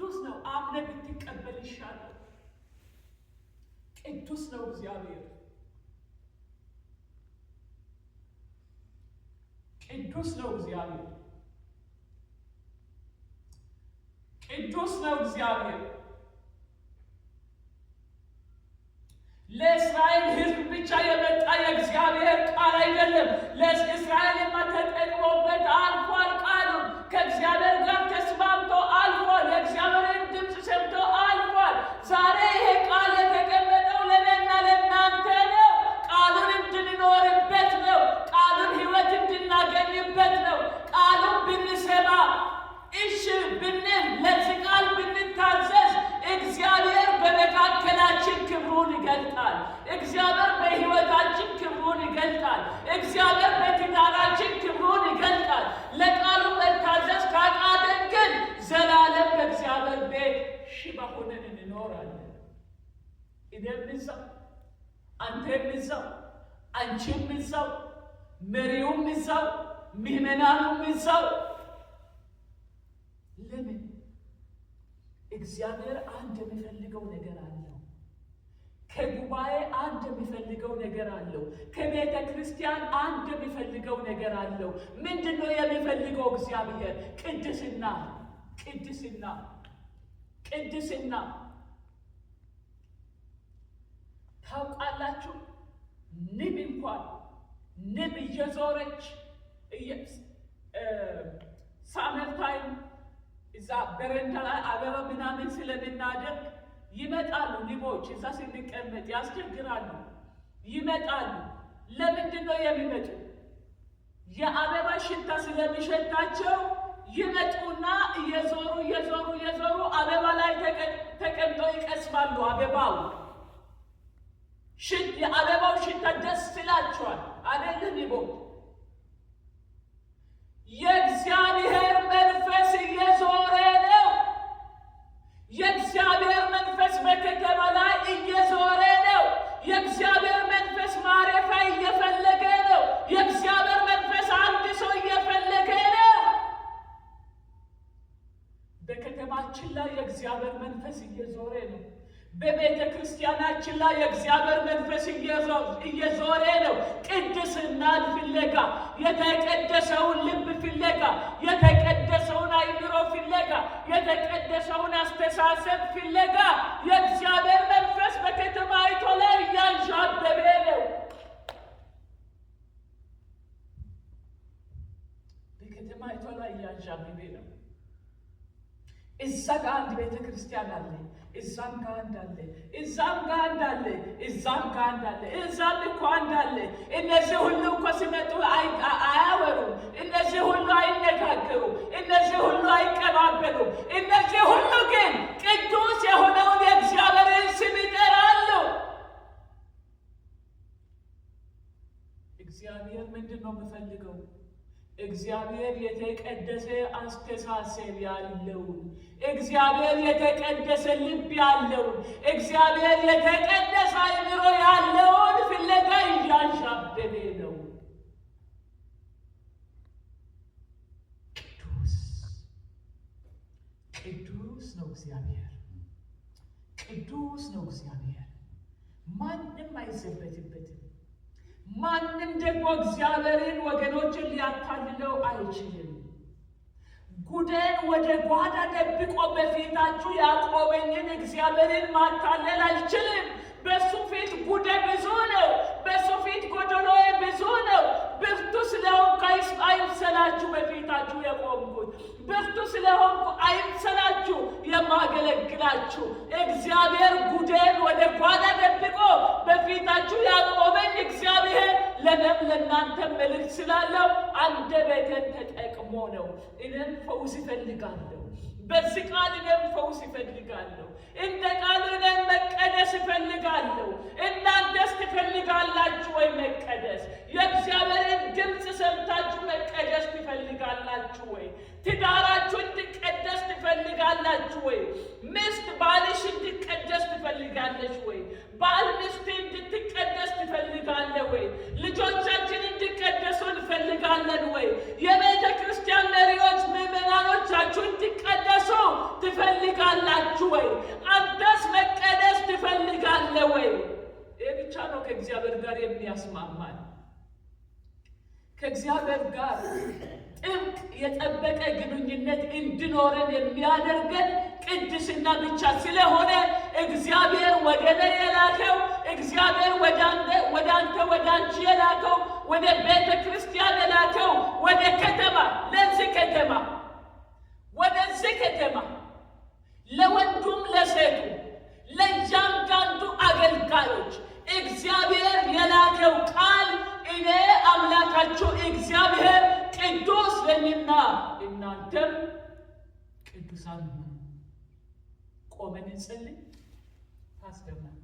ቅዱስ ነው። አምነህ ብትቀበል ይሻላል። ቅዱስ ነው እግዚአብሔር። ቅዱስ ነው እግዚአብሔር። ቅዱስ ነው እግዚአብሔር። ለእስራኤል ሕዝብ ብቻ የመጣ የእግዚአብሔር ቃል አይደለም። ለእስራኤልማ ተጠቅሞበት አልፏል። ቃሉ ከእግዚአብሔር ጋር ተስማምቶ አልፏል። የእግዚአብሔርን ድምፅ ሰምቶ አልፏል። ዛሬ ይሄ ቃል የተቀመጠው ለእኔና ለእናንተ ነው። ቃሉን እንድንኖርበት ነው። ቃሉን ሕይወት እንድናገኝበት ነው። ቃሉን ብንሰማ እሺ ብንል ለዚህ ቃል ብንታዘዝ እግዚአብሔር በመካከላችን ክብሩን ይገልጣል። እግዚአብሔር በሕይወታችን ክብሩን ይገልጣል። እግዚአብሔር በትዳራችን ክብሩን ይገልጣል። ለቃሉ መታዘዝ ካቃተን ግን ዘላለም በእግዚአብሔር ቤት ሽባ ሆነን እንኖራለን። እኔም እዛው፣ አንተም እዛው፣ አንቺም እዛው፣ መሪውም እዛው፣ ምዕመናኑም እዛው። ለምን? እግዚአብሔር አንድ የሚፈልገው ነገር አለው። ከጉባኤ አንድ የሚፈልገው ነገር አለው። ከቤተ ክርስቲያን አንድ የሚፈልገው ነገር አለው። ምንድን ነው የሚፈልገው እግዚአብሔር? ቅድስና፣ ቅድስና፣ ቅድስና። ታውቃላችሁ፣ ንብ እንኳን ንብ እየዞረች ሳመርታይም እዛ በረንዳ ላይ አበባ ምናምን ስለምናደርግ ይመጣሉ ንቦች። እዛ ስንቀመጥ ያስቸግራሉ፣ ይመጣሉ። ለምንድን ነው የሚመጡ? የአበባ ሽታ ስለሚሸታቸው ይመጡና እየዞሩ እየዞሩ እየዞሩ አበባ ላይ ተቀምጠው ይቀስማሉ። የአበባው ሽታ ደስ ይላቸዋል አይደል? ንቦች የእግዚአብሔር መንፈስ እየዞረ ነው። የእግዚአብሔር መንፈስ በከተማ ላይ እየዞረ ነው። የእግዚአብሔር መንፈስ ማረፊያ እየፈለገ ነው። የእግዚአብሔር መንፈስ አንድ ሰው እየፈለገ ነው። በከተማችን ላይ የእግዚአብሔር መንፈስ እየዞረ ነው። በቤተ ክርስቲያናችን ላይ የእግዚአብሔር መንፈስ እየዞረ ነው። ቅድስናን ፍለጋ፣ የተቀደሰውን ልብ ፍለጋ፣ የተቀደሰውን አይምሮ ፍለጋ፣ የተቀደሰውን አስተሳሰብ ፍለጋ የእግዚአብሔር መንፈስ በከተማይቱ ላይ እያንዣበበ ነው። በከተማይቱ ላይ እያንዣበበ ነው። እዛ ጋር አንድ ቤተ ክርስቲያን አለ፣ እዛም ጋር አንድ አለ፣ እዛም ጋር አንድ አለ፣ እዛም ጋር አንድ አለ፣ እዛም እኮ አንድ አለ። እነዚህ ሁሉ እኮ ሲመጡ አያወሩም። እነዚህ ሁሉ አይነጋገሩም። እነዚህ ሁሉ አይቀባበሉም። እነዚህ ሁሉ ግን ቅዱስ የሆነውን የእግዚአብሔርን ስም ይጠራሉ። እግዚአብሔር ምንድን ነው የምፈልገው? እግዚአብሔር የተቀደሰ አስተሳሰብ ያለውን፣ እግዚአብሔር የተቀደሰ ልብ ያለውን፣ እግዚአብሔር የተቀደሰ አይምሮ ያለውን ፍለጋ እያንዣበበ ነው። ቅዱስ ነው እግዚአብሔር። ቅዱስ ነው እግዚአብሔር። ማንም አይዘበትበትም። ማንም ደግሞ እግዚአብሔርን ወገኖችን ሊያታልለው አይችልም። ጉዴን ወደ ጓዳ ደብቆ በፊታችሁ ያቆመኝን እግዚአብሔርን ማታለል አልችልም። በሱ ፊት ጉዴ ብዙ ነው። በሱ ፊት ጎደሎዬ ብዙ ነው። ብርቱ ስለሆንኩ አይምሰላችሁ በፊታችሁ የቆምኩት። ብርቱ ስለሆንኩ አይምሰላችሁ የማገለግላችሁ። እግዚአብሔር ጉዴን ወደ ጓዳ ደብቆ በፊታችሁ ያቆመኝ እግዚአብሔር ለእኔም ለእናንተም መልእክት ስላለው አንደበቴን ተጠቅሞ ነው። እኔም ፈውስ እፈልጋለሁ። በዚህ ቃል እኔም ፈውስ እፈልጋለሁ። እንደ ቃሉ እኔም መቀደስ እፈልጋለሁ። እናንተስ ትፈልጋላችሁ ወይ መቀደስ? የእግዚአብሔርን ድምፅ ሰምታችሁ መቀደስ ትፈልጋላችሁ ወይ? ትዳራችሁ እንዲቀደስ ትፈልጋላችሁ ወይ? ሚስት ባልሽ እንዲቀደስ ትፈልጋለች ወይ? ባል ሚስት እንድትቀደስ ትፈልጋለህ ወይ? ልጆቻችን እንዲቀደሱ እንፈልጋለን ወይ? የቤተ ክርስቲያን መሪዎች ምዕመናኖቻችሁ እንዲቀደሱ ትፈልጋላችሁ ትፈልጋላችሁ ወይ? አንተስ መቀደስ ትፈልጋለህ ወይ? ይህ ብቻ ነው ከእግዚአብሔር ጋር የሚያስማማን። ከእግዚአብሔር ጋር ጥብቅ የጠበቀ ግንኙነት እንዲኖረን የሚያደርገን ቅድስና ብቻ ስለሆነ እግዚአብሔር ወደ እኔ የላከው፣ እግዚአብሔር ወደ አንተ ወደ አንቺ የላከው፣ ወደ ቤተ ክርስቲያን የላከው፣ ወደ ከተማ ወደዚህ ከተማ ለወንዱም ለሴቱ ለእያንዳንዱ አገልጋዮች እግዚአብሔር የላከው ቃል እኔ አምላካችሁ እግዚአብሔር ቅዱስ ነኝና እናንተም ቅዱሳን ሁኑ። ቆመን እንጸልይ። ታስገባል